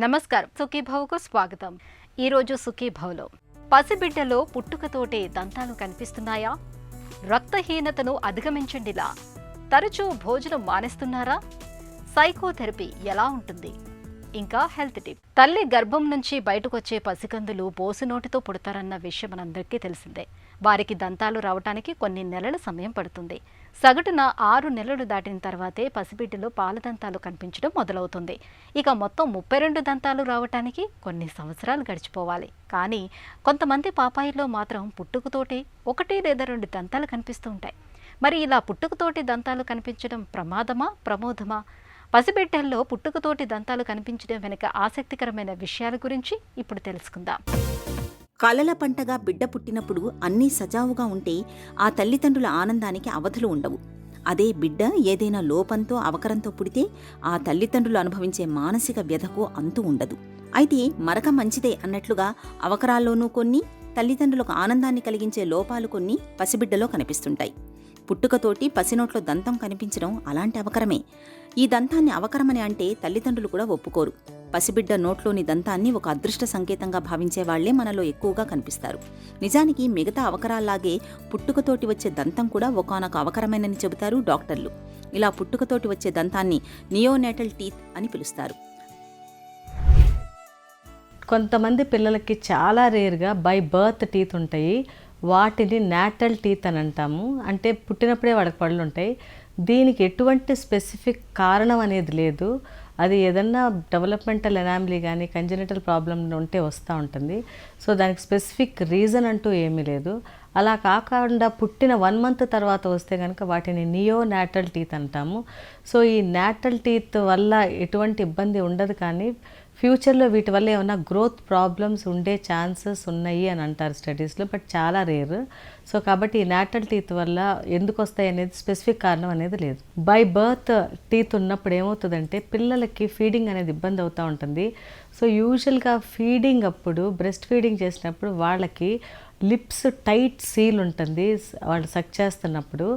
నమస్కారం. సుఖీభవకు స్వాగతం. ఈరోజు సుఖీభవలో పసిబిడ్డలో పుట్టుకతోటే దంతాలు కనిపిస్తున్నాయా? రక్తహీనతను అధిగమించండిలా. తరచూ భోజనం మానేస్తున్నారా? సైకోథెరపీ ఎలా ఉంటుంది? ఇంకా హెల్త్ టిప్. తల్లి గర్భం నుంచి బయటకొచ్చే పసికందులు బోసినోటితో పుడతారన్న విషయం మనందరికీ తెలిసిందే. వారికి దంతాలు రావటానికి కొన్ని నెలల సమయం పడుతుంది. సగటున 6 నెలలు దాటిన తర్వాతే పసిబిడ్డలో పాలదంతాలు కనిపించడం మొదలవుతుంది. ఇక మొత్తం 32 దంతాలు రావటానికి కొన్ని సంవత్సరాలు గడిచిపోవాలి. కానీ కొంతమంది పాపాయిల్లో మాత్రం పుట్టుకతోటే 1 లేదా 2 దంతాలు కనిపిస్తూ ఉంటాయి. మరి ఇలా పుట్టుకతోటి దంతాలు కనిపించడం ప్రమాదమా, ప్రమోదమా? పసిబిడ్డల్లో పుట్టుకతోటి దంతాలు కనిపించడం వెనుక ఆసక్తికరమైన విషయాల గురించి ఇప్పుడు తెలుసుకుందాం. కలల పంటగా బిడ్డ పుట్టినప్పుడు అన్నీ సజావుగా ఉంటే ఆ తల్లిదండ్రుల ఆనందానికి అవధులు ఉండవు. అదే బిడ్డ ఏదైనా లోపంతో అవకరంతో పుడితే ఆ తల్లిదండ్రులు అనుభవించే మానసిక వ్యధకు అంతు ఉండదు. అయితే మరక మంచిదే అన్నట్లుగా అవకరాల్లోనూ కొన్ని, తల్లిదండ్రులకు ఆనందాన్ని కలిగించే లోపాలు కొన్ని పసిబిడ్డలో కనిపిస్తుంటాయి. పుట్టుకతోటి పసినోట్లో దంతం కనిపించడం అలాంటి అవకరమే. ఈ దంతాన్ని అవకరమని అంటే తల్లిదండ్రులు కూడా ఒప్పుకోరు. పసిబిడ్డ నోట్లోని దంతాన్ని ఒక అదృష్ట సంకేతంగా భావించే వాళ్లే మనలో ఎక్కువగా కనిపిస్తారు. నిజానికి మిగతా అవకరాల్లాగే పుట్టుకతోటి వచ్చే దంతం కూడా ఒకానొక అవకరమేనని చెబుతారు డాక్టర్లు. ఇలా పుట్టుకతోటి వచ్చే దంతాన్ని నియోనేటల్ టీత్ అని పిలుస్తారు. కొంతమంది పిల్లలకి చాలా రేర్గా బై బర్త్ టీత్ ఉంటాయి. వాటిని నాటల్ టీత్ అని అంటాము. అంటే పుట్టినప్పుడే వాడికి పళ్ళు ఉంటాయి. దీనికి ఎటువంటి స్పెసిఫిక్ కారణం అనేది లేదు. అది ఏదన్నా డెవలప్మెంటల్ ఎనామిలీ కానీ కంజెనిటల్ ప్రాబ్లం ఉంటే వస్తూ ఉంటుంది. సో దానికి స్పెసిఫిక్ రీజన్ అంటూ ఏమీ లేదు. అలా కాకుండా పుట్టిన 1 మంత్ తర్వాత వస్తే కనుక వాటిని నియోనాటల్ టీత్ అంటాము. సో ఈ నాటల్ టీత్ వల్ల ఎటువంటి ఇబ్బంది ఉండదు, కానీ ఫ్యూచర్లో వీటి వల్ల ఏమైనా గ్రోత్ ప్రాబ్లమ్స్ ఉండే ఛాన్సెస్ ఉన్నాయి అని అంటారు స్టడీస్లో, బట్ చాలా రేర్. సో కాబట్టి ఈ నాటల్ టీత్ వల్ల ఎందుకు వస్తాయి అనేది స్పెసిఫిక్ కారణం అనేది లేదు. బై బర్త్ టీత్ ఉన్నప్పుడు ఏమవుతుందంటే పిల్లలకి ఫీడింగ్ అనేది ఇబ్బంది అవుతూ ఉంటుంది. సో యూజువల్గా ఫీడింగ్ అప్పుడు, బ్రెస్ట్ ఫీడింగ్ చేసినప్పుడు వాళ్ళకి లిప్స్ టైట్ సీల్ ఉంటుంది. వాళ్ళు సక్ చేస్తున్నప్పుడు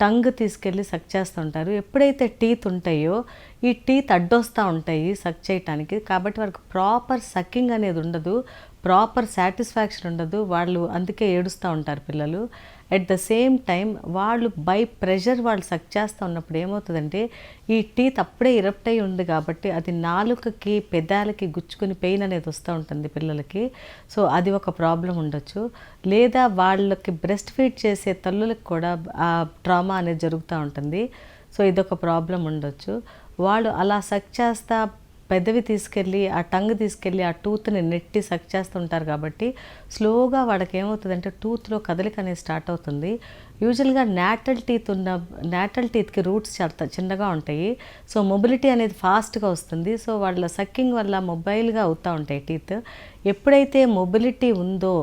టంగ్ తీసుకెళ్ళి సక్ చేస్తుంటారు. ఎప్పుడైతే టీత్ ఉంటాయో ఈ టీత్ అడ్డొస్తూ ఉంటాయి సక్ చేయటానికి. కాబట్టి వాళ్ళకి ప్రాపర్ సక్కింగ్ అనేది ఉండదు, ప్రాపర్ సాటిస్ఫాక్షన్ ఉండదు. వాళ్ళు అందుకే ఏడుస్తూ ఉంటారు పిల్లలు. అట్ ద సేమ్ టైం వాళ్ళు బై ప్రెషర్ వాళ్ళు సక్ చేస్తూ ఉన్నప్పుడు ఏమవుతుందంటే ఈ టీత్ అప్పుడే ఇరప్ట్ అయి ఉంది కాబట్టి అది నాలుకకి పెదాలకి గుచ్చుకుని పెయిన్ అనేది వస్తూ ఉంటుంది పిల్లలకి. సో అది ఒక ప్రాబ్లం ఉండొచ్చు. లేదా వాళ్ళకి బ్రెస్ట్ ఫీడ్ చేసే తల్లులకు కూడా ఆ ట్రామా అనేది జరుగుతూ ఉంటుంది. సో ఇదొక ప్రాబ్లం ఉండొచ్చు. వాళ్ళు అలా సక్ చేస్తా పెదవి తీసుకెళ్ళి ఆ టంగ్ తీసుకెళ్ళి ఆ టూత్ని నెట్టి సక్ చేస్తుంటారు కాబట్టి స్లోగా వాళ్ళకి ఏమవుతుందంటే టూత్లో కదలిక అనేది స్టార్ట్ అవుతుంది. యూజువల్గా నాటల్ టీత్కి రూట్స్ చాలా చిన్నగా ఉంటాయి. సో మొబిలిటీ అనేది ఫాస్ట్గా వస్తుంది. సో వాళ్ళ సక్కింగ్ వల్ల మొబైల్గా అవుతూ ఉంటాయి టీత్. ఎప్పుడైతే మొబిలిటీ ఉందో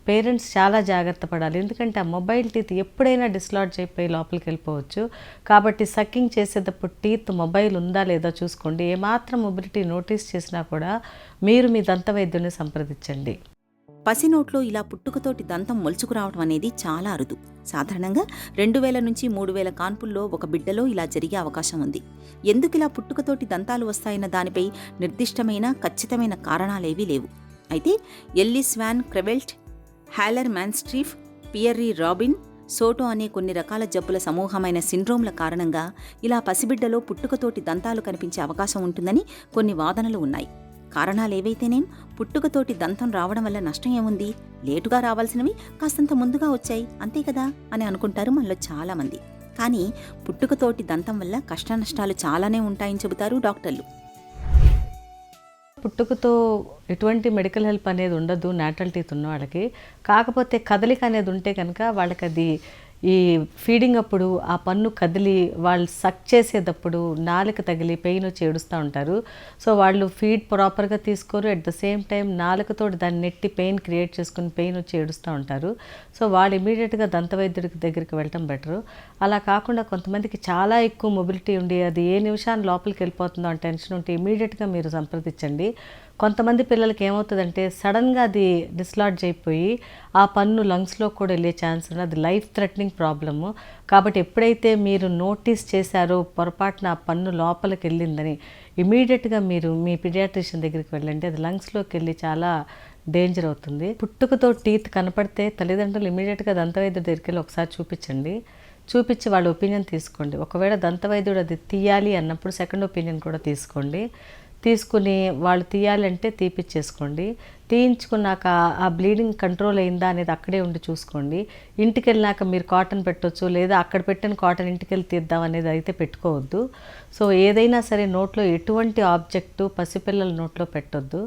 పేరెంట్స్ చాలా జాగ్రత్త పడాలి. ఎందుకంటే ఆ మొబైల్ టీత్ ఎప్పుడైనా డిస్లాడ్జ్ అయిపోయి లోపలికి వెళ్ళిపోవచ్చు. కాబట్టి సక్కింగ్ చేసేటప్పుడు టీత్ మొబైల్ ఉందా లేదా చూసుకోండి. ఏమాత్రం మొబిలిటీ నోటీస్ చేసినా కూడా మీరు మీ దంత వైద్యుని సంప్రదించండి. పసినోట్లో ఇలా పుట్టుకతోటి దంతం మొలుచుకురావడం అనేది చాలా అరుదు. సాధారణంగా 2000 నుంచి 3000 కాన్పుల్లో ఒక బిడ్డలో ఇలా జరిగే అవకాశం ఉంది. ఎందుకు ఇలా పుట్టుకతోటి దంతాలు వస్తాయన్న దానిపై నిర్దిష్టమైన ఖచ్చితమైన కారణాలేవీ లేవు. అయితే Ellis van క్రెవెల్ట్, హ్యాలర్ మ్యాన్స్ట్రీఫ్, Pierre robin, Soto అనే కొన్ని రకాల జబ్బుల సమూహమైన సిండ్రోమ్ల కారణంగా ఇలా పసిబిడ్డలో పుట్టుకతోటి దంతాలు కనిపించే అవకాశం ఉంటుందని కొన్ని వాదనలు ఉన్నాయి. కారణాలేవైతేనేం పుట్టుకతోటి దంతం రావడం వల్ల నష్టం ఏముంది? లేటుగా రావాల్సినవి కాస్తంత ముందుగా వచ్చాయి అంతే కదా అని అనుకుంటారు మనలో చాలామంది. కానీ పుట్టుకతోటి దంతం వల్ల కష్టనష్టాలు చాలానే ఉంటాయని చెబుతారు డాక్టర్లు. పుట్టుకతో ఎటువంటి మెడికల్ హెల్ప్ అనేది ఉండదు నాటల్ టీత్ ఉన్న వాళ్ళకి. కాకపోతే కదలిక అనేది ఉంటే కనుక వాళ్ళకి అది ఈ ఫీడింగ్ అప్పుడు ఆ పన్ను కదిలి వాళ్ళు సక్ చేసేటప్పుడు నాలుక తగిలి పెయిన్ వచ్చి ఏడుస్తూ ఉంటారు. సో వాళ్ళు ఫీడ్ ప్రాపర్గా తీసుకోరు. అట్ ద సేమ్ టైం నాలుకతో దాన్ని నెట్టి పెయిన్ క్రియేట్ చేసుకుని పెయిన్ వచ్చి ఏడుస్తూ ఉంటారు. సో వాళ్ళు ఇమీడియట్గా దంతవైద్యుడికి దగ్గరికి వెళ్ళటం బెటరు. అలా కాకుండా కొంతమందికి చాలా ఎక్కువ మొబిలిటీ ఉండి అది ఏ నిమిషాన్ని లోపలికి వెళ్ళిపోతుందో అని టెన్షన్ ఉంటే ఇమీడియట్గా మీరు సంప్రదించండి. కొంతమంది పిల్లలకి ఏమవుతుందంటే సడన్గా అది డిస్లాడ్జ్ అయిపోయి ఆ పన్ను లంగ్స్లో కూడా వెళ్ళే ఛాన్స్ ఉంది. అది లైఫ్ థ్రెటనింగ్ ప్రాబ్లము. కాబట్టి ఎప్పుడైతే మీరు నోటీస్ చేశారో పొరపాటున ఆ పన్ను లోపలికి వెళ్ళిందని ఇమీడియట్గా మీరు మీ పీడియాట్రిషియన్ దగ్గరికి వెళ్ళండి. అది లంగ్స్లోకి వెళ్ళి చాలా డేంజర్ అవుతుంది. పుట్టుకతో టీత్ కనపడితే తల్లిదండ్రులు ఇమీడియట్గా దంతవైద్యుడి దగ్గరికి వెళ్ళి ఒకసారి చూపించండి. చూపించి వాళ్ళ ఒపీనియన్ తీసుకోండి. ఒకవేళ దంతవైద్యుడు అది తీయాలి అన్నప్పుడు సెకండ్ ఒపీనియన్ కూడా తీసుకోండి. తీసుకుని వాళ్ళు తీయాలంటే తీపిచ్చేసుకోండి. తీయించుకున్నాక ఆ బ్లీడింగ్ కంట్రోల్ అయిందా అనేది అక్కడే ఉండి చూసుకోండి. ఇంటికి వెళ్ళినాక మీరు కాటన్ పెట్టవచ్చు, లేదా అక్కడ పెట్టిన కాటన్ ఇంటికి వెళ్ళి తీద్దాం అనేది అయితే పెట్టుకోవద్దు. సో ఏదైనా సరే నోట్లో ఎటువంటి ఆబ్జెక్టు పసిపిల్లల నోట్లో పెట్టొద్దు.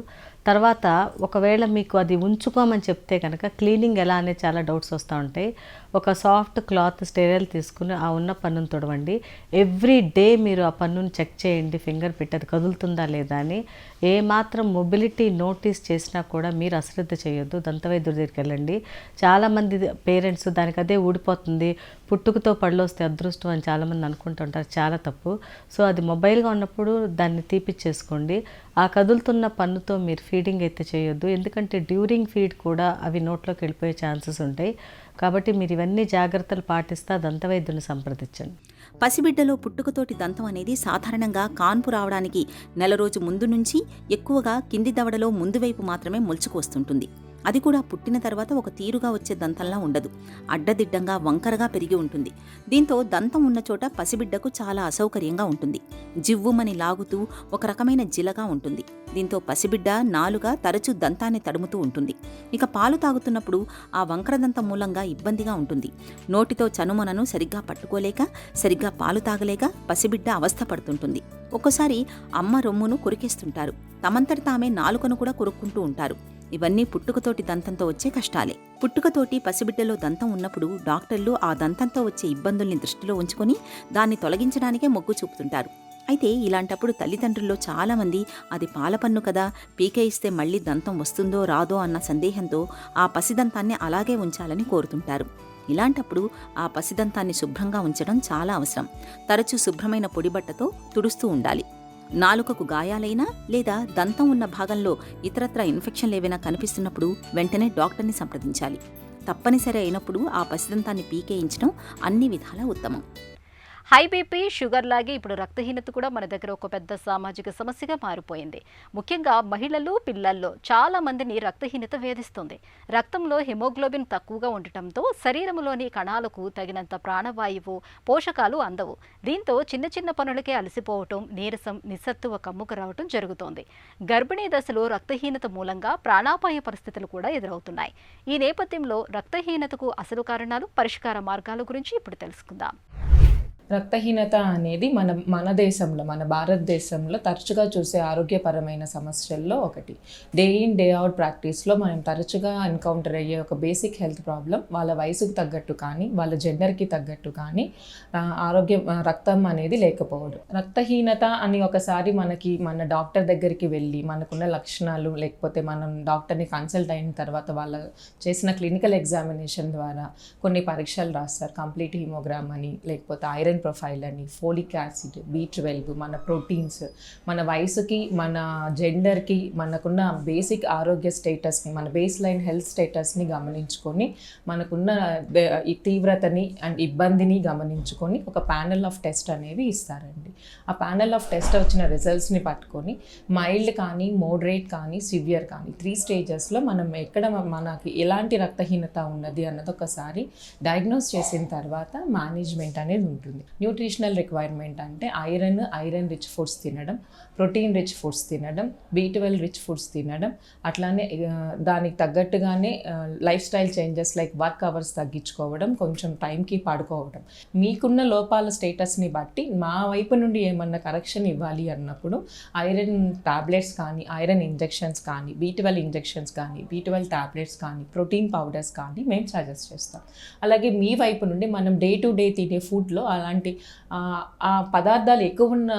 తర్వాత ఒకవేళ మీకు అది ఉంచుకోమని చెప్తే కనుక క్లీనింగ్ ఎలా అనేది చాలా డౌట్స్ వస్తూ ఉంటాయి. ఒక సాఫ్ట్ క్లాత్ స్టెరైల్ తీసుకుని ఆ ఉన్న పన్నును తుడవండి. ఎవ్రీ డే మీరు ఆ పన్నును చెక్ చేయండి, ఫింగర్ పెట్టి అది కదులుతుందా లేదా అని. ఏమాత్రం మొబిలిటీ నోటీస్ చేసినా కూడా మీరు అశ్రద్ధ చేయొద్దు, దంతవైద్యుడి దగ్గరికి వెళ్ళండి. చాలామంది పేరెంట్స్ దానికి అదే ఊడిపోతుంది, పుట్టుకతో పళ్ళు వస్తే అదృష్టం అని చాలామంది అనుకుంటుంటారు. చాలా తప్పు. సో అది మొబైల్గా ఉన్నప్పుడు దాన్ని తీపిచ్చేసుకోండి. ఆ కదులుతున్న పన్నుతో మీరు ఫీడింగ్ అయితే చేయొద్దు, ఎందుకంటే డ్యూరింగ్ ఫీడ్ కూడా అవి నోట్లోకి వెళ్ళిపోయే ఛాన్సెస్ ఉంటాయి. కాబట్టి మీరు ఇవన్నీ జాగ్రత్తలు పాటిస్తా దంతవైద్యుని సంప్రదించండి. పసిబిడ్డలో పుట్టుకతోటి దంతం అనేది సాధారణంగా కాన్పు రావడానికి నెల రోజు ముందు నుంచి ఎక్కువగా కింది దవడలో ముందు వైపు మాత్రమే మొలుచుకు వస్తుంటుంది. అది కూడా పుట్టిన తర్వాత ఒక తీరుగా వచ్చే దంతంలా ఉండదు, అడ్డదిడ్డంగా వంకరగా పెరిగి ఉంటుంది. దీంతో దంతం ఉన్న చోట పసిబిడ్డకు చాలా అసౌకర్యంగా ఉంటుంది. జివ్వుమని లాగుతూ ఒక రకమైన జిలగా ఉంటుంది. దీంతో పసిబిడ్డ నాలుక తరచూ దంతాన్ని తడుముతూ ఉంటుంది. ఇక పాలు తాగుతున్నప్పుడు ఆ వంకర దంతం మూలంగా ఇబ్బందిగా ఉంటుంది. నోటితో చనుమొనను సరిగ్గా పట్టుకోలేక, సరిగ్గా పాలు తాగలేక పసిబిడ్డ అవస్థ పడుతుంటుంది. ఒక్కోసారి అమ్మ రొమ్మును కొరికేస్తుంటారు, తమంతట తామే నాలుకను కూడా కొరుక్కుంటూ ఉంటారు. ఇవన్నీ పుట్టుకతోటి దంతంతో వచ్చే కష్టాలే. పుట్టుకతోటి పసిబిడ్డలో దంతం ఉన్నప్పుడు డాక్టర్లు ఆ దంతంతో వచ్చే ఇబ్బందుల్ని దృష్టిలో ఉంచుకొని దాన్ని తొలగించడానికే మొగ్గు చూపుతుంటారు. అయితే ఇలాంటప్పుడు తల్లిదండ్రుల్లో చాలామంది అది పాలపన్ను కదా, పీకే ఇస్తే మళ్ళీ దంతం వస్తుందో రాదో అన్న సందేహంతో ఆ పసిదంతాన్ని అలాగే ఉంచాలని కోరుతుంటారు. ఇలాంటప్పుడు ఆ పసిదంతాన్ని శుభ్రంగా ఉంచడం చాలా అవసరం. తరచూ శుభ్రమైన పొడిబట్టతో తుడుస్తూ ఉండాలి. నాలుకకు గాయాలైనా లేదా దంతం ఉన్న భాగంలో ఇతరత్ర ఇన్ఫెక్షన్లు ఏవైనా కనిపిస్తున్నప్పుడు వెంటనే డాక్టర్ని సంప్రదించాలి. తప్పనిసరి అయినప్పుడు ఆ పసిదంతాన్ని పీకేయించడం అన్ని విధాలా ఉత్తమం. హై బీపీ, షుగర్ లాగే ఇప్పుడు రక్తహీనత కూడా మన దగ్గర ఒక పెద్ద సామాజిక సమస్యగా మారిపోయింది. ముఖ్యంగా మహిళలు, పిల్లల్లో చాలా మందిని రక్తహీనత వేధిస్తుంది. రక్తంలో హిమోగ్లోబిన్ తక్కువగా ఉండటంతో శరీరంలోని కణాలకు తగినంత ప్రాణవాయువు, పోషకాలు అందవు. దీంతో చిన్న చిన్న పనులకే అలసిపోవటం, నీరసం, నిస్సత్తువ కమ్ముకు రావటం జరుగుతోంది. గర్భిణీ దశలో రక్తహీనత మూలంగా ప్రాణాపాయ పరిస్థితులు కూడా ఎదురవుతున్నాయి. ఈ నేపథ్యంలో రక్తహీనతకు అసలు కారణాలు, పరిష్కార మార్గాల గురించి ఇప్పుడు తెలుసుకుందాం. రక్తహీనత అనేది మన దేశంలో, మన భారతదేశంలో తరచుగా చూసే ఆరోగ్యపరమైన సమస్యల్లో ఒకటి. డే ఇన్ డే అవుట్ ప్రాక్టీస్లో మనం తరచుగా ఎన్కౌంటర్ అయ్యే ఒక బేసిక్ హెల్త్ ప్రాబ్లం. వాళ్ళ వయసుకు తగ్గట్టు కానీ, వాళ్ళ జెండర్కి తగ్గట్టు కానీ రక్తం అనేది లేకపోవడం. రక్తహీనత అని ఒకసారి మన డాక్టర్ దగ్గరికి వెళ్ళి మనకున్న లక్షణాలు, లేకపోతే మనం డాక్టర్ని కన్సల్ట్ అయిన తర్వాత వాళ్ళ చేసిన క్లినికల్ ఎగ్జామినేషన్ ద్వారా కొన్ని పరీక్షలు రాస్తారు. కంప్లీట్ హిమోగ్రామ్ అని, లేకపోతే ఐరన్ ప్రొఫైల్ అని, ఫోలిక్ యాసిడ్, B12, మన ప్రోటీన్స్, మన వయసుకి, మన జెండర్కి, మనకున్న బేసిక్ ఆరోగ్య స్టేటస్ని, మన బేస్ లైన్ హెల్త్ స్టేటస్ని గమనించుకొని, మనకున్న ఈ తీవ్రతని అండ్ ఇబ్బందిని గమనించుకొని ఒక ప్యానెల్ ఆఫ్ టెస్ట్ అనేవి ఇస్తారండి. ఆ ప్యానెల్ ఆఫ్ టెస్ట్ వచ్చిన రిజల్ట్స్ని పట్టుకొని మైల్డ్ కానీ, మోడరేట్ కానీ, సివియర్ కానీ 3 స్టేజెస్లో మనం మనకి ఎలాంటి రక్తహీనత ఉన్నది అన్నది ఒకసారి డయాగ్నోస్ చేసిన తర్వాత మేనేజ్మెంట్ అనేది ఉంటుంది. న్యూట్రిషనల్ రిక్వైర్మెంట్ అంటే ఐరన్ రిచ్ ఫుడ్స్ తినడం, ప్రోటీన్ రిచ్ ఫుడ్స్ తినడం, B12 రిచ్ ఫుడ్స్ తినడం, అట్లానే దానికి తగ్గట్టుగానే life style changes like work hours తగ్గించుకోవడం, కొంచెం టైంకి పడుకోవడం. మీకున్న లోపాల స్టేటస్ని బట్టి మా వైపు నుండి ఏమన్నా కరెక్షన్ ఇవ్వాలి అన్నప్పుడు ఐరన్ టాబ్లెట్స్ కానీ, ఐరన్ ఇంజెక్షన్స్ కానీ, B12 ఇంజెక్షన్స్ కానీ, B12 టాబ్లెట్స్ కానీ, ప్రోటీన్ పౌడర్స్ కానీ మేము సజెస్ట్ చేస్తాం. అలాగే మీ వైపు నుండి మనం డే టు డే తినే ఫుడ్లో అలాంటి అలాంటి ఆ పదార్థాలు ఎక్కువ ఉన్న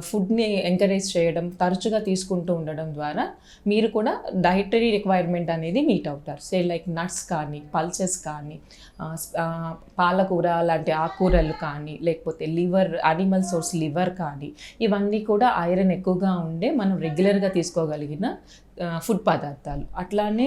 ఫుడ్ని ఎంకరేజ్ చేయడం, తరచుగా తీసుకుంటూ ఉండడం ద్వారా మీరు కూడా డైటరీ రిక్వైర్మెంట్ అనేది మీట్ అవుతారు. సే లైక్ నట్స్ కానీ, పల్సెస్ కానీ, పాలకూర లాంటి ఆకుకూరలు కానీ, లేకపోతే లివర్, యానిమల్ సోర్స్ లివర్ కానీ, ఇవన్నీ కూడా ఐరన్ ఎక్కువగా ఉండే మనం రెగ్యులర్గా తీసుకోగలిగిన ఫుడ్ పదార్థాలు. అట్లానే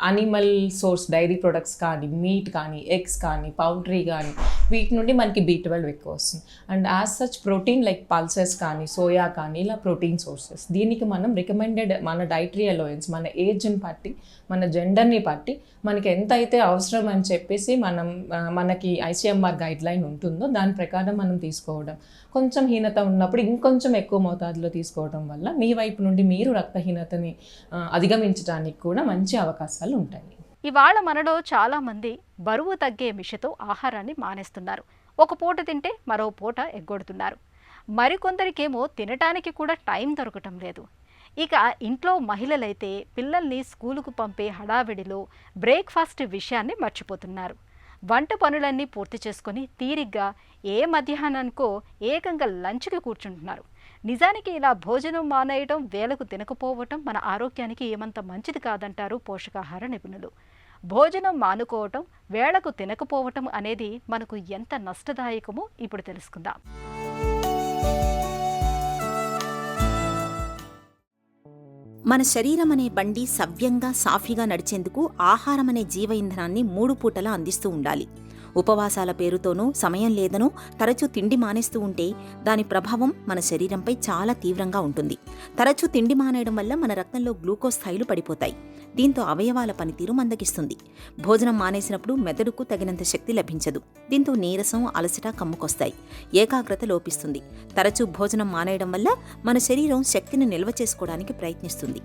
యానిమల్ సోర్స్ డైరీ ప్రొడక్ట్స్ కానీ, మీట్ కానీ, ఎగ్స్ కానీ, పౌల్ట్రీ కానీ, వీటి నుండి మనకి B12 ఎక్కువ వస్తుంది. And as such protein like pulses కానీ, సోయా కానీ, ఇలా ప్రోటీన్ సోర్సెస్. దీనికి మనం రికమెండెడ్ మన డైటరీ అలవెన్స్, మన ఏజ్ని బట్టి, మన జెండర్ని బట్టి మనకి ఎంత అయితే అవసరం అని చెప్పేసి మనకి ICMR గైడ్ లైన్ ఉంటుందో దాని ప్రకారం మనం తీసుకోవడం. కొంచెం హీనత ఉన్నప్పుడు ఇంకొంచెం ఎక్కువ మోతాదులో తీసుకోవడం వల్ల మీ వైపు నుండి మీరు రక్తహీనతని అధిగమించడానికి కూడా మంచి అవకాశాలు ఉంటాయి. ఇవాళ మనలో చాలా మంది బరువు తగ్గే మిషతో ఆహారాన్ని మానేస్తున్నారు. ఒక పూట తింటే మరో పూట ఎగ్గొడుతున్నారు. మరికొందరికేమో తినటానికి కూడా టైం దొరకటం లేదు. ఇక ఇంట్లో మహిళలైతే పిల్లల్ని స్కూలుకు పంపే హడావిడిలో బ్రేక్ఫాస్ట్ విషయాన్ని మర్చిపోతున్నారు. వంట పనులన్నీ పూర్తి చేసుకొని తీరిగ్గా ఏ మధ్యాహ్నానికో ఏకంగా లంచ్కి కూర్చుంటున్నారు. నిజానికి ఇలా భోజనం మానేయడం, వేళకు తినకపోవటం మన ఆరోగ్యానికి ఏమంత మంచిది కాదంటారు పోషకాహార నిపుణులు. భోజనం మానుకోవటం, వేళకు తినకపోవటం అనేది మనకు ఎంత నష్టదాయకమో ఇప్పుడు తెలుసుకుందాం. మన శరీరం అనే బండి సవ్యంగా సాఫీగా నడిచేందుకు ఆహారం అనే జీవ ఇంధనాన్ని 3 పూటలా అందిస్తూ ఉండాలి. ఉపవాసాల పేరుతోనూ, సమయం లేదనో తరచూ తిండి మానేస్తూ ఉంటే దాని ప్రభావం మన శరీరంపై చాలా తీవ్రంగా ఉంటుంది. తరచూ తిండి మానేయడం వల్ల మన రక్తంలో గ్లూకోజ్ స్థాయిలు పడిపోతాయి. దీంతో అవయవాల పనితీరు మందగిస్తుంది. భోజనం మానేసినప్పుడు మెదడుకు తగినంత శక్తి లభించదు. దీంతో నీరసం, అలసట కమ్ముకొస్తాయి. ఏకాగ్రత లోపిస్తుంది. తరచూ భోజనం మానేయడం వల్ల మన శరీరం శక్తిని నిల్వ చేసుకోవడానికి ప్రయత్నిస్తుంది.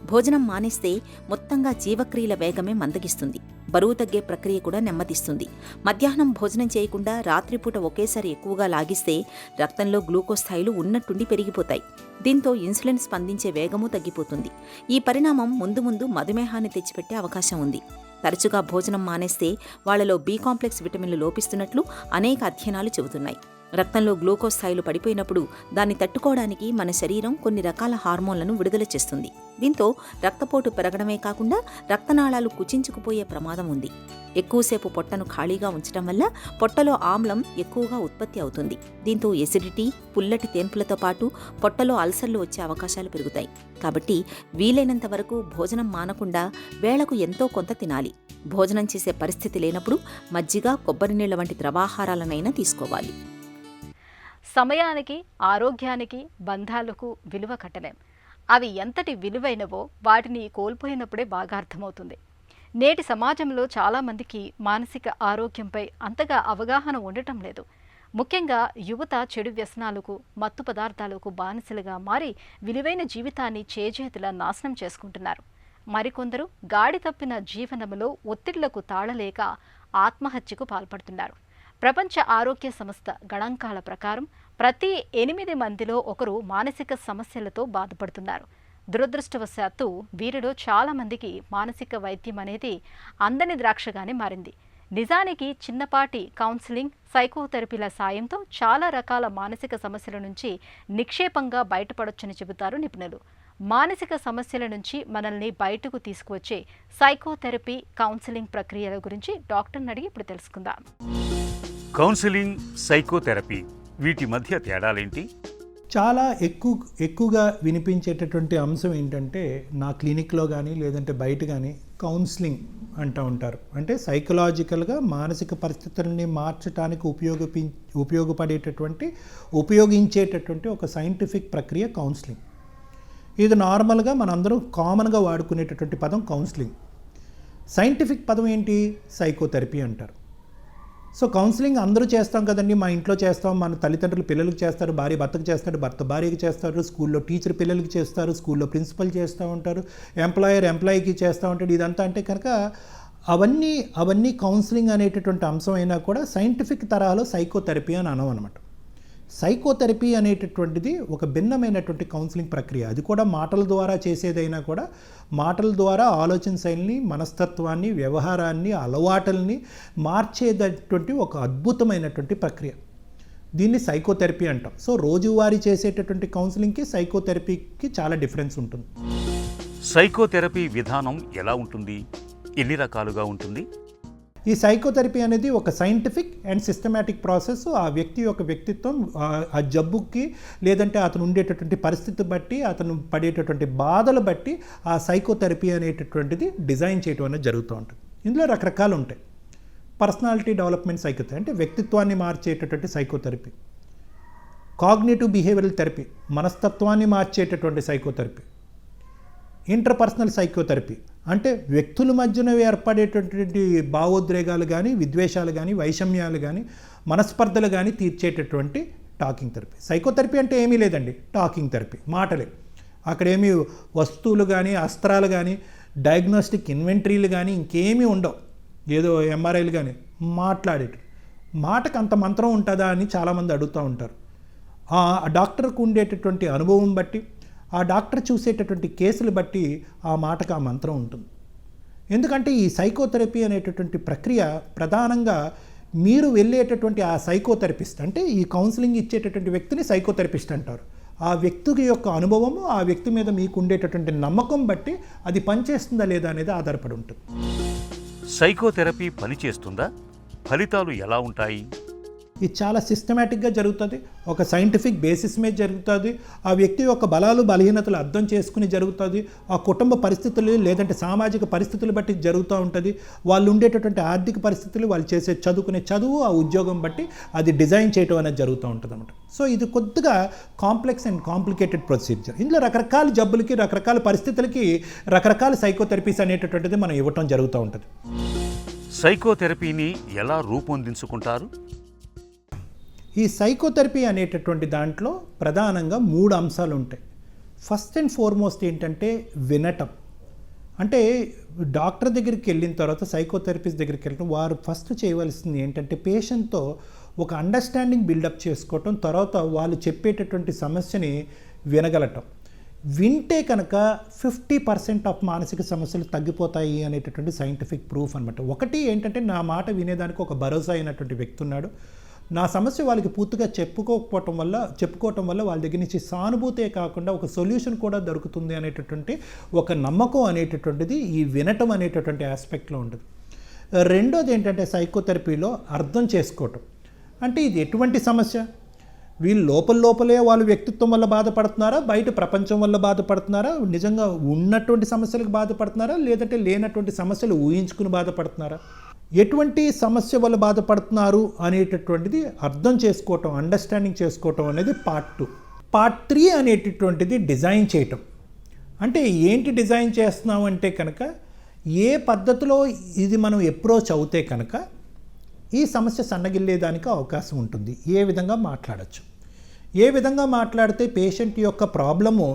భోజనం మానేస్తే మొత్తంగా జీవక్రియల వేగమే మందగిస్తుంది. బరువు తగ్గే ప్రక్రియ కూడా నెమ్మదిస్తుంది. మధ్యాహ్నం భోజనం చేయకుండా రాత్రిపూట ఒకేసారి ఎక్కువగా లాగిస్తే రక్తంలో గ్లూకోజ్ స్థాయిలు ఉన్నట్టుండి పెరిగిపోతాయి. దీంతో ఇన్సులిన్ స్పందించే వేగము తగ్గిపోతుంది. ఈ పరిణామం ముందు ముందు మధుమేహాన్ని తెచ్చిపెట్టే అవకాశం ఉంది. తరచుగా భోజనం మానేస్తే వాళ్లలో B కాంప్లెక్స్ విటమిన్లు లోపిస్తున్నట్లు అనేక అధ్యయనాలు చెబుతున్నాయి. రక్తంలో గ్లూకోజ్ స్థాయిలు పడిపోయినప్పుడు దాన్ని తట్టుకోవడానికి మన శరీరం కొన్ని రకాల హార్మోన్లను విడుదల చేస్తుంది. దీంతో రక్తపోటు పెరగడమే కాకుండా రక్తనాళాలు కుచించుకుపోయే ప్రమాదం ఉంది. ఎక్కువసేపు పొట్టను ఖాళీగా ఉంచడం వల్ల పొట్టలో ఆమ్లం ఎక్కువగా ఉత్పత్తి అవుతుంది. దీంతో ఎసిడిటీ, పుల్లటి తేన్పులతో పాటు పొట్టలో అల్సర్లు వచ్చే అవకాశాలు పెరుగుతాయి. కాబట్టి వీలైనంత వరకు భోజనం మానకుండా వేళకు ఎంతో కొంత తినాలి. భోజనం చేసే పరిస్థితి లేనప్పుడు మజ్జిగ, కొబ్బరి నీళ్ల వంటి ద్రవాహారాలనైనా తీసుకోవాలి. సమయానికి, ఆరోగ్యానికి, బంధాలకు విలువ కట్టలేం. అవి ఎంతటి విలువైనవో వాటిని కోల్పోయినప్పుడే బాగా అర్థమవుతుంది. నేటి సమాజంలో చాలామందికి మానసిక ఆరోగ్యంపై అంతగా అవగాహన ఉండటం లేదు. ముఖ్యంగా యువత చెడు వ్యసనాలకు, మత్తు పదార్థాలకు బానిసలుగా మారి విలువైన జీవితాన్ని చేజేతులా నాశనం చేసుకుంటున్నారు. మరికొందరు గాడి తప్పిన జీవనములో ఒత్తిళ్లకు తాళలేక ఆత్మహత్యకు పాల్పడుతున్నారు. ప్రపంచ ఆరోగ్య సంస్థ గణాంకాల ప్రకారం ప్రతి 8 మందిలో ఒకరు మానసిక సమస్యలతో బాధపడుతున్నారు. దురదృష్టవశాత్తు వీరిలో చాలా మందికి మానసిక వైద్యం అనేది అందని ద్రాక్షగానే మారింది. నిజానికి చిన్నపాటి కౌన్సిలింగ్, సైకోథెరపీల సాయంతో చాలా రకాల మానసిక సమస్యల నుంచి నిక్షేపంగా బయటపడొచ్చని చెబుతారు నిపుణులు. మానసిక సమస్యల నుంచి మనల్ని బయటకు తీసుకువచ్చే సైకోథెరపీ, కౌన్సిలింగ్ ప్రక్రియల గురించి డాక్టర్ని అడిగి ఇప్పుడు తెలుసుకుందాం. కౌన్సిలింగ్, సైకోథెరపీ వీటి మధ్య తేడాలేంటి? చాలా ఎక్కువగా వినిపించేటటువంటి అంశం ఏంటంటే, నా క్లినిక్లో కానీ లేదంటే బయట కానీ కౌన్సిలింగ్ అంటూ ఉంటారు. అంటే సైకలాజికల్గా మానసిక పరిస్థితులని మార్చడానికి ఉపయోగించేటటువంటి ఒక సైంటిఫిక్ ప్రక్రియ కౌన్సిలింగ్. ఇది నార్మల్గా మనందరం కామన్గా వాడుకునేటటువంటి పదం కౌన్సిలింగ్. సైంటిఫిక్ పదం ఏంటి? సైకోథెరపీ అంటారు. సో కౌన్సిలింగ్ అందరూ చేస్తాం కదండి. మా ఇంట్లో చేస్తాం, మన తల్లిదండ్రులు పిల్లలకు చేస్తారు, భార్య భర్తకు చేస్తారు, భర్త భార్యకి చేస్తారు, స్కూల్లో టీచర్ పిల్లలకి చేస్తారు, స్కూల్లో ప్రిన్సిపల్ చేస్తూ ఉంటారు, ఎంప్లాయర్ ఎంప్లాయీకి చేస్తూ ఉంటాడు. ఇదంతా అంటే కనుక అవన్నీ కౌన్సిలింగ్ అనేటటువంటి అంశం అయినా కూడా సైంటిఫిక్ తరహాలో సైకోథెరపీ అని అనం అనమాట. సైకోథెరపీ అనేటటువంటిది ఒక భిన్నమైనటువంటి కౌన్సిలింగ్ ప్రక్రియ. అది కూడా మాటల ద్వారా చేసేదైనా కూడా మాటల ద్వారా ఆలోచన శైలిని, మనస్తత్వాన్ని, వ్యవహారాన్ని, అలవాటుల్ని మార్చేటటువంటి ఒక అద్భుతమైనటువంటి ప్రక్రియ. దీన్ని సైకోథెరపీ అంటాం. సో రోజువారీ చేసేటటువంటి కౌన్సిలింగ్కి సైకోథెరపీకి చాలా డిఫరెన్స్ ఉంటుంది. సైకోథెరపీ విధానం ఎలా ఉంటుంది? ఎన్ని రకాలుగా ఉంటుంది? ఈ సైకోథెరపీ అనేది ఒక సైంటిఫిక్ అండ్ సిస్టమాటిక్ ప్రాసెస్. ఆ వ్యక్తి యొక్క వ్యక్తిత్వం, ఆ జబ్బుకి లేదంటే అతను ఉండేటటువంటి పరిస్థితి బట్టి, అతను పడేటటువంటి బాధలు బట్టి ఆ సైకోథెరపీ అనేటటువంటిది డిజైన్ చేయడం అనేది జరుగుతూ ఉంటుంది. ఇందులో రకరకాలు ఉంటాయి. పర్సనాలిటీ డెవలప్మెంట్ సైకోథెరపీ అంటే వ్యక్తిత్వాన్ని మార్చేటటువంటి సైకోథెరపీ. కాగ్నిటివ్ బిహేవియరల్ థెరపీ మనస్తత్వాన్ని మార్చేటటువంటి సైకోథెరపీ. ఇంటర్పర్సనల్ సైకోథెరపీ అంటే వ్యక్తుల మధ్యన ఏర్పడేటటువంటి భావోద్రేగాలు కానీ, విద్వేషాలు కానీ, వైషమ్యాలు కానీ, మనస్పర్ధలు కానీ తీర్చేటటువంటి టాకింగ్ థెరపీ. సైకోథెరపీ అంటే ఏమీ లేదండి, టాకింగ్ థెరపీ, మాటలే. అక్కడేమీ వస్తువులు కానీ, అస్త్రాలు కానీ, డయాగ్నోస్టిక్ ఇన్వెంటరీలు కానీ ఇంకేమీ ఉండవు. ఏదో ఎంఆర్ఐలు కానీ మాట్లాడేటి. మాటకు అంత మంత్రం ఉంటుందా అని చాలామంది అడుగుతూ ఉంటారు. ఆ డాక్టర్కు ఉండేటటువంటి అనుభవం బట్టి, ఆ డాక్టర్ చూసేటటువంటి కేసులు బట్టి ఆ మాటకు ఆ మంత్రం ఉంటుంది. ఎందుకంటే ఈ సైకోథెరపీ అనేటటువంటి ప్రక్రియ ప్రధానంగా మీరు వెళ్ళేటటువంటి ఆ సైకోథెరపిస్ట్ అంటే ఈ కౌన్సిలింగ్ ఇచ్చేటటువంటి వ్యక్తిని సైకోథెరపిస్ట్ అంటారు. ఆ వ్యక్తి యొక్క అనుభవము, ఆ వ్యక్తి మీద మీకు ఉండేటటువంటి నమ్మకం బట్టి అది పనిచేస్తుందా లేదా అనేది ఆధారపడి ఉంటుంది. సైకోథెరపీ పనిచేస్తుందా? ఫలితాలు ఎలా ఉంటాయి? ఇది చాలా సిస్టమేటిక్గా జరుగుతుంది. ఒక సైంటిఫిక్ బేసిస్ మీద జరుగుతుంది. ఆ వ్యక్తి యొక్క బలాలు బలహీనతలు అర్థం చేసుకుని జరుగుతుంది. ఆ కుటుంబ పరిస్థితులు లేదంటే సామాజిక పరిస్థితులు బట్టి జరుగుతూ ఉంటుంది. వాళ్ళు ఉండేటటువంటి ఆర్థిక పరిస్థితులు, వాళ్ళు చేసే చదువుకునే చదువు, ఆ ఉద్యోగం బట్టి అది డిజైన్ చేయడం అనేది జరుగుతూ ఉంటుంది అన్నమాట. సో ఇది కొద్దిగా కాంప్లెక్స్ అండ్ కాంప్లికేటెడ్ ప్రొసీజర్. ఇందులో రకరకాల జబ్బులకి, రకరకాల పరిస్థితులకి రకరకాల సైకోథెరపీస్ అనేటటువంటిది మనం ఇవ్వటం జరుగుతూ ఉంటుంది. సైకోథెరపీని ఎలా రూపొందించుకుంటారు? ఈ సైకోథెరపీ అనేటటువంటి దాంట్లో ప్రధానంగా 3 అంశాలు ఉంటాయి. ఫస్ట్ అండ్ ఫార్మోస్ట్ ఏంటంటే వినటం. అంటే డాక్టర్ దగ్గరికి వెళ్ళిన తర్వాత, సైకోథెరపిస్ట్ దగ్గరికి వెళ్ళడం, వారు ఫస్ట్ చేయవలసింది ఏంటంటే పేషెంట్తో ఒక అండర్స్టాండింగ్ బిల్డప్ చేసుకోవటం, తర్వాత వాళ్ళు చెప్పేటటువంటి సమస్యని వినగలటం. వింటే కనుక 50% ఆఫ్ మానసిక సమస్యలు తగ్గిపోతాయి అనేటటువంటి సైంటిఫిక్ ప్రూఫ్ అనమాట. ఒకటి ఏంటంటే నా మాట వినేదానికి ఒక భరోసా అయినటువంటి వ్యక్తి ఉన్నాడు. నా సమస్య వాళ్ళకి పూర్తిగా చెప్పుకోవటం వల్ల వాళ్ళ దగ్గర నుంచి సానుభూతే కాకుండా ఒక సొల్యూషన్ కూడా దొరుకుతుంది అనేటటువంటి ఒక నమ్మకం అనేటటువంటిది ఈ వినటం అనేటటువంటి ఆస్పెక్ట్లో ఉంటుంది. రెండోది ఏంటంటే సైకోథెరపీలో అర్థం చేసుకోవటం. అంటే ఇది ఎటువంటి సమస్య, వీళ్ళు లోపలే వాళ్ళ వ్యక్తిత్వం వల్ల బాధపడుతున్నారా, బయట ప్రపంచం వల్ల బాధపడుతున్నారా, నిజంగా ఉన్నటువంటి సమస్యలకు బాధపడుతున్నారా, లేదంటే లేనటువంటి సమస్యలు ఊహించుకుని బాధపడుతున్నారా, ఎటువంటి సమస్య వల్ల బాధపడుతున్నారు అనేటటువంటిది అర్థం చేసుకోవటం, అండర్స్టాండింగ్ చేసుకోవటం అనేది పార్ట్ 2. పార్ట్ 3 అనేటటువంటిది డిజైన్ చేయటం. అంటే ఏంటి డిజైన్ చేస్తున్నాం అంటే కనుక ఏ పద్ధతిలో ఇది మనం అప్రోచ్ అవుతే కనుక ఈ సమస్య సన్నగిల్లేదానికి అవకాశం ఉంటుంది, ఏ విధంగా మాట్లాడచ్చు, ఏ విధంగా మాట్లాడితే పేషెంట్ యొక్క ప్రాబ్లము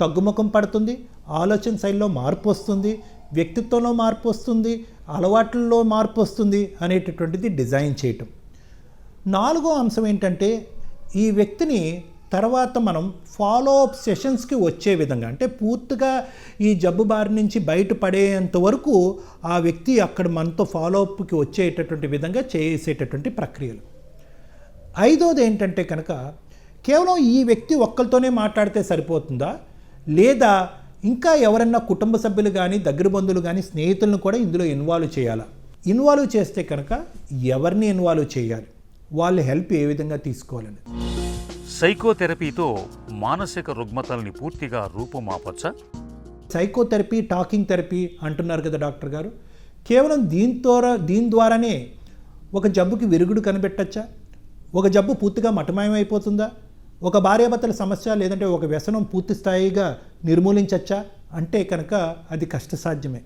తగ్గుముఖం పడుతుంది, ఆలోచన శైలిలో మార్పు వస్తుంది, వ్యక్తిత్వంలో మార్పు వస్తుంది, అలవాట్లలో మార్పు వస్తుంది అనేటటువంటిది డిజైన్ చేయటం. 4వ అంశం ఏంటంటే ఈ వ్యక్తిని తర్వాత మనం ఫాలో అప్ సెషన్స్కి వచ్చే విధంగా, అంటే పూర్తిగా ఈ జబ్బు బారి నుంచి బయటపడేంత వరకు ఆ వ్యక్తి అక్కడ మనతో ఫాలో అప్కి వచ్చేటటువంటి విధంగా చేసేటటువంటి ప్రక్రియలు. 5వది ఏంటంటే కనుక కేవలం ఈ వ్యక్తి ఒక్కరితోనే మాట్లాడితే సరిపోతుందా, లేదా ఇంకా ఎవరన్నా కుటుంబ సభ్యులు కానీ, దగ్గర బంధువులు కానీ, స్నేహితులను కూడా ఇందులో ఇన్వాల్వ్ చేయాలా, ఇన్వాల్వ్ చేస్తే కనుక ఎవరిని ఇన్వాల్వ్ చేయాలి, వాళ్ళ హెల్ప్ ఏ విధంగా తీసుకోవాలని. సైకోథెరపీతో మానసిక రుగ్మతల్ని పూర్తిగా రూపుమాపచ్చా? సైకోథెరపీ, టాకింగ్ థెరపీ అంటున్నారు కదా డాక్టర్ గారు, కేవలం దీని ద్వారానే ఒక జబ్బుకి విరుగుడు కనిపెట్టచ్చా, ఒక జబ్బు పూర్తిగా మటమాయమైపోతుందా, ఒక భార్యాభర్తల సమస్య లేదంటే ఒక వ్యసనం పూర్తి స్థాయిగా నిర్మూలించచ్చా అంటే కనుక అది కష్టసాధ్యమే.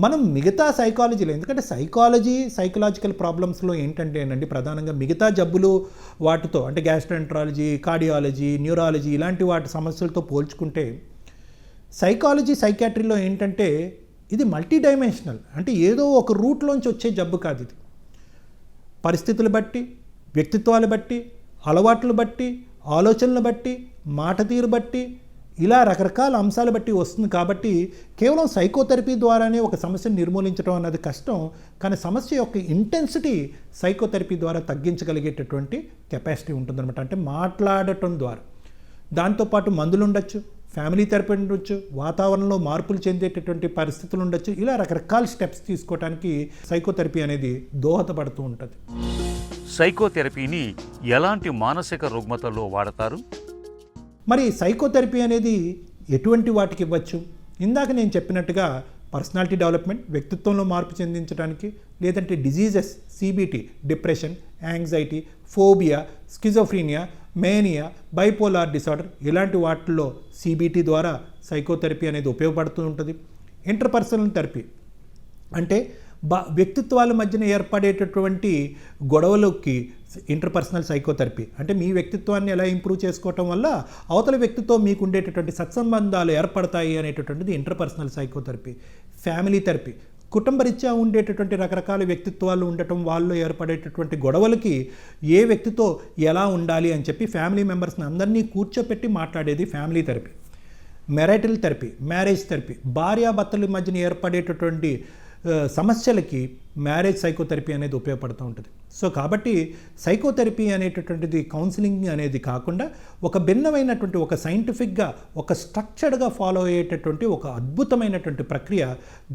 మనం మిగతా సైకాలజీలో, ఎందుకంటే సైకలాజికల్ ప్రాబ్లమ్స్లో ఏంటంటేనండి ప్రధానంగా మిగతా జబ్బులు వాటితో, అంటే గ్యాస్ట్రోఎంటరాలజీ, కార్డియాలజీ, న్యూరాలజీ ఇలాంటి వాటి సమస్యలతో పోల్చుకుంటే సైకాట్రీలో ఏంటంటే ఇది మల్టీ డైమెన్షనల్. అంటే ఏదో ఒక రూట్లోంచి వచ్చే జబ్బు కాదు ఇది. పరిస్థితులు బట్టి, వ్యక్తిత్వాలు బట్టి, అలవాట్లు బట్టి, ఆలోచనలు బట్టి, మాట తీరు బట్టి ఇలా రకరకాల అంశాలు బట్టి వస్తుంది. కాబట్టి కేవలం సైకోథెరపీ ద్వారానే ఒక సమస్యను నిర్మూలించడం అన్నది కష్టం. కానీ సమస్య యొక్క ఇంటెన్సిటీ సైకోథెరపీ ద్వారా తగ్గించగలిగేటటువంటి కెపాసిటీ ఉంటుందన్నమాట. అంటే మాట్లాడటం ద్వారా. దాంతోపాటు మందులు ఉండొచ్చు, ఫ్యామిలీ థెరపీ ఉండొచ్చు, వాతావరణంలో మార్పులు చెందేటటువంటి పరిస్థితులు ఉండొచ్చు. ఇలా రకరకాల స్టెప్స్ తీసుకోవడానికి సైకోథెరపీ అనేది దోహదపడుతూ ఉంటుంది. సైకోథెరపీని ఎలాంటి మానసిక రుగ్మతల్లో వాడతారు? మరి సైకోథెరపీ అనేది ఎటువంటి వాటికి ఇవ్వచ్చు? ఇందాక నేను చెప్పినట్టుగా పర్సనాలిటీ డెవలప్మెంట్, వ్యక్తిత్వంలో మార్పు చెందించడానికి, లేదంటే diseases, CBT, depression, anxiety, phobia, schizophrenia, mania, bipolar disorder ఇలాంటి వాటిల్లో సిబిటి ద్వారా సైకోథెరపీ అనేది ఉపయోగపడుతూ ఉంటుంది. ఇంటర్పర్సనల్ థెరపీ అంటే వ్యక్తిత్వాల మధ్యన ఏర్పడేటటువంటి గొడవలకి ఇంటర్పర్సనల్ సైకోథెరపీ అంటే మీ వ్యక్తిత్వాన్ని ఎలా ఇంప్రూవ్ చేసుకోవటం వల్ల అవతల వ్యక్తితో మీకు ఉండేటటువంటి సత్సంబంధాలు ఏర్పడతాయి అనేటటువంటిది ఇంటర్పర్సనల్ సైకోథెరపీ. ఫ్యామిలీ థెరపీ కుటుంబరీత్యా ఉండేటటువంటి రకరకాల వ్యక్తిత్వాలు ఉండటం, వాళ్ళు ఏర్పడేటటువంటి గొడవలకి ఏ వ్యక్తితో ఎలా ఉండాలి అని చెప్పి ఫ్యామిలీ మెంబర్స్ని అందరినీ కూర్చోపెట్టి మాట్లాడేది family therapy. Marital therapy, marriage therapy, భార్యాభర్తల మధ్యన ఏర్పడేటటువంటి సమస్యలకి మ్యారేజ్ సైకోథెరపీ అనేది ఉపయోగపడుతూ ఉంటుంది. సో కాబట్టి సైకోథెరపీ అనేటటువంటిది కౌన్సిలింగ్ అనేది కాకుండా ఒక భిన్నమైనటువంటి, ఒక సైంటిఫిక్గా, ఒక స్ట్రక్చర్డ్గా ఫాలో అయ్యేటటువంటి ఒక అద్భుతమైనటువంటి ప్రక్రియ.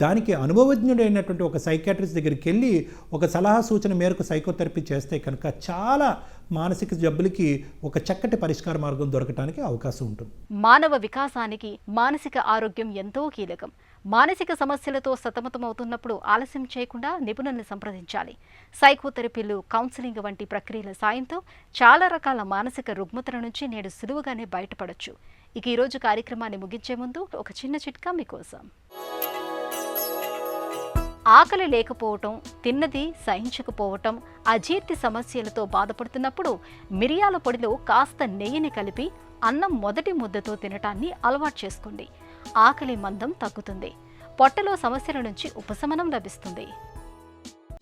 దానికి అనుభవజ్ఞుడైనటువంటి ఒక సైకాట్రిస్ట్ దగ్గరికి వెళ్ళి ఒక సలహా సూచన మేరకు సైకోథెరపీ చేస్తే కనుక చాలా మానసిక జబ్బులకి ఒక చక్కటి పరిష్కార మార్గం దొరకడానికి అవకాశం ఉంటుంది. మానవ వికాసానికి మానసిక ఆరోగ్యం ఎంతో కీలకం. మానసిక సమస్యలతో సతమతమవుతున్నప్పుడు ఆలస్యం చేయకుండా నిపుణుల్ని సంప్రదించాలి. సైకోథెరపీలు, కౌన్సిలింగ్ వంటి ప్రక్రియల సాయంతో చాలా రకాల మానసిక రుగ్మతల నుంచి నేడు సులువుగానే బయటపడొచ్చు. ఇక ఈరోజు కార్యక్రమాన్ని ముగించే ముందు ఒక చిన్న చిట్కా మీకోసం. ఆకలి లేకపోవటం, తిన్నది సహించకపోవటం, అజీర్తి సమస్యలతో బాధపడుతున్నప్పుడు మిరియాల పొడిలో కాస్త నెయ్యిని కలిపి అన్నం మొదటి ముద్దతో తినటాన్ని అలవాటు చేసుకోండి. ఆకలి మందం తగ్గుతుంది, పొట్టలో సమస్యల నుంచి ఉపశమనం లభిస్తుంది.